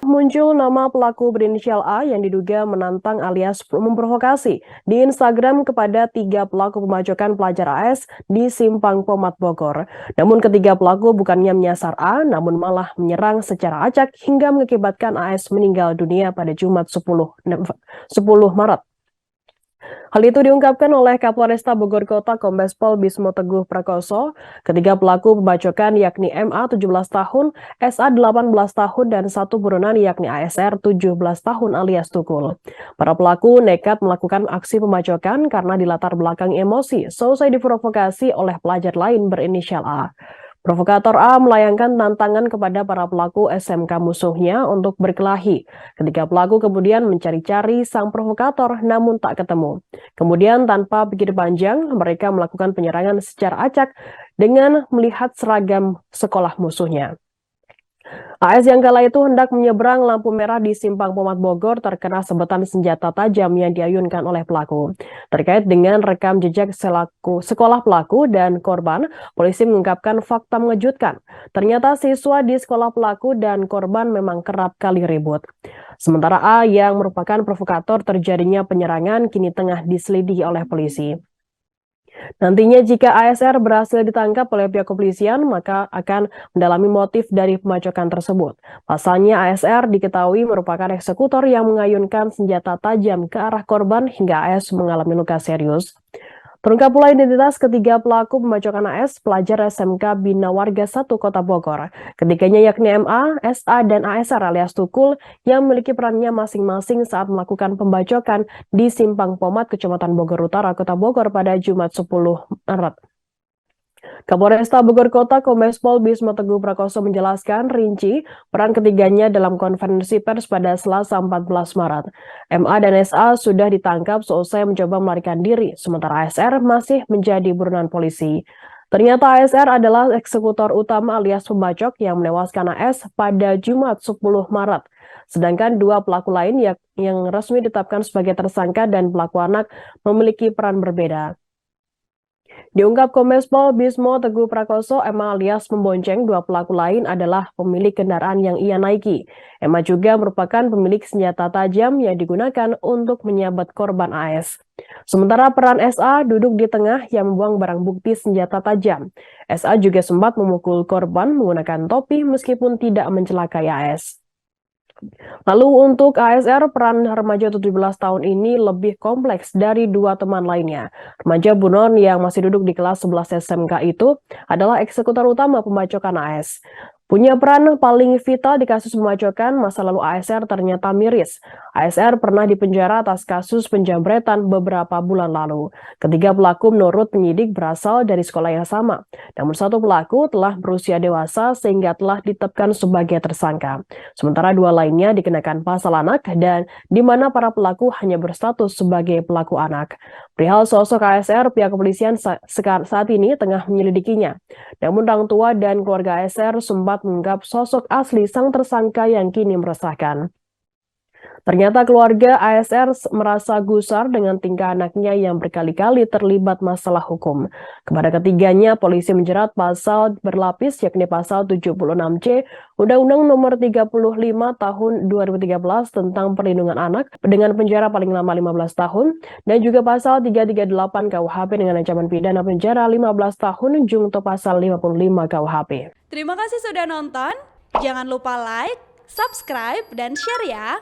Muncul nama pelaku berinisial A yang diduga menantang alias memprovokasi di Instagram kepada 3 pelaku pembacokan pelajar AS di Simpang Pomat Bogor. Namun ketiga pelaku bukannya menyasar A, namun malah menyerang secara acak hingga mengakibatkan AS meninggal dunia pada Jumat 10 Maret. Hal itu diungkapkan oleh Kapolresta Bogor Kota Kombes Pol Bismo Teguh Prakoso. Ketiga pelaku pembacokan yakni MA 17 tahun, SA 18 tahun, dan satu buronan yakni ASR 17 tahun alias Tukul. Para pelaku nekat melakukan aksi pembacokan karena dilatar belakang emosi seusai diprovokasi oleh pelajar lain berinisial A. Provokator A melayangkan tantangan kepada para pelaku SMK musuhnya untuk berkelahi. Ketiga pelaku kemudian mencari-cari sang provokator namun tak ketemu. Kemudian tanpa pikir panjang, mereka melakukan penyerangan secara acak dengan melihat seragam sekolah musuhnya. AS yang kala itu hendak menyeberang lampu merah di Simpang Pomat Bogor terkena sabetan senjata tajam yang diayunkan oleh pelaku. Terkait dengan rekam jejak sekolah pelaku dan korban, polisi mengungkapkan fakta mengejutkan. Ternyata siswa di sekolah pelaku dan korban memang kerap kali ribut. Sementara A yang merupakan provokator terjadinya penyerangan kini tengah diselidiki oleh polisi. Nantinya jika ASR berhasil ditangkap oleh pihak kepolisian, maka akan mendalami motif dari pembacokan tersebut. Pasalnya ASR diketahui merupakan eksekutor yang mengayunkan senjata tajam ke arah korban hingga AS mengalami luka serius. Terungkap pula identitas ketiga pelaku pembacokan AS, pelajar SMK Bina Warga 1 Kota Bogor. Ketiganya yakni MA, SA, dan ASR alias Tukul yang memiliki perannya masing-masing saat melakukan pembacokan di Simpang Pomat, Kecamatan Bogor Utara, Kota Bogor pada Jumat 10 Maret. Kapolresta Bogor Kota Kombes Pol Bismo Teguh Prakoso menjelaskan rinci peran ketiganya dalam konferensi pers pada Selasa 14 Maret. MA dan SA sudah ditangkap seusai mencoba melarikan diri, sementara ASR masih menjadi buronan polisi. Ternyata ASR adalah eksekutor utama alias pembacok yang menewaskan AS pada Jumat 10 Maret. Sedangkan dua pelaku lain yang resmi ditetapkan sebagai tersangka dan pelaku anak memiliki peran berbeda. Diungkap Kombes Pol Bismo Teguh Prakoso, Emma alias membonceng dua pelaku lain adalah pemilik kendaraan yang ia naiki. Emma juga merupakan pemilik senjata tajam yang digunakan untuk menyabet korban AS. Sementara peran SA duduk di tengah yang membuang barang bukti senjata tajam. SA juga sempat memukul korban menggunakan topi meskipun tidak mencelakai AS. Lalu untuk ASR, peran remaja 17 tahun ini lebih kompleks dari dua teman lainnya. Remaja buron yang masih duduk di kelas 11 SMK itu adalah eksekutor utama pembacokan AS. Punya peran paling vital di kasus pembacokan, masa lalu ASR ternyata miris. ASR pernah dipenjara atas kasus penjambretan beberapa bulan lalu. Ketiga pelaku menurut penyidik berasal dari sekolah yang sama. Namun satu pelaku telah berusia dewasa sehingga telah ditetapkan sebagai tersangka. Sementara dua lainnya dikenakan pasal anak dan di mana para pelaku hanya berstatus sebagai pelaku anak. Perihal sosok ASR, pihak kepolisian saat ini tengah menyelidikinya. Namun orang tua dan keluarga ASR sempat menganggap sosok asli sang tersangka yang kini meresahkan. Ternyata keluarga ASR merasa gusar dengan tingkah anaknya yang berkali-kali terlibat masalah hukum. Kepada ketiganya, polisi menjerat pasal berlapis yakni pasal 76C Undang-Undang Nomor 35 Tahun 2013 tentang Perlindungan Anak dengan penjara paling lama 15 tahun dan juga pasal 338 KUHP dengan ancaman pidana penjara 15 tahun jungto pasal 55 KUHP. Terima kasih sudah nonton. Jangan lupa like, subscribe, dan share ya.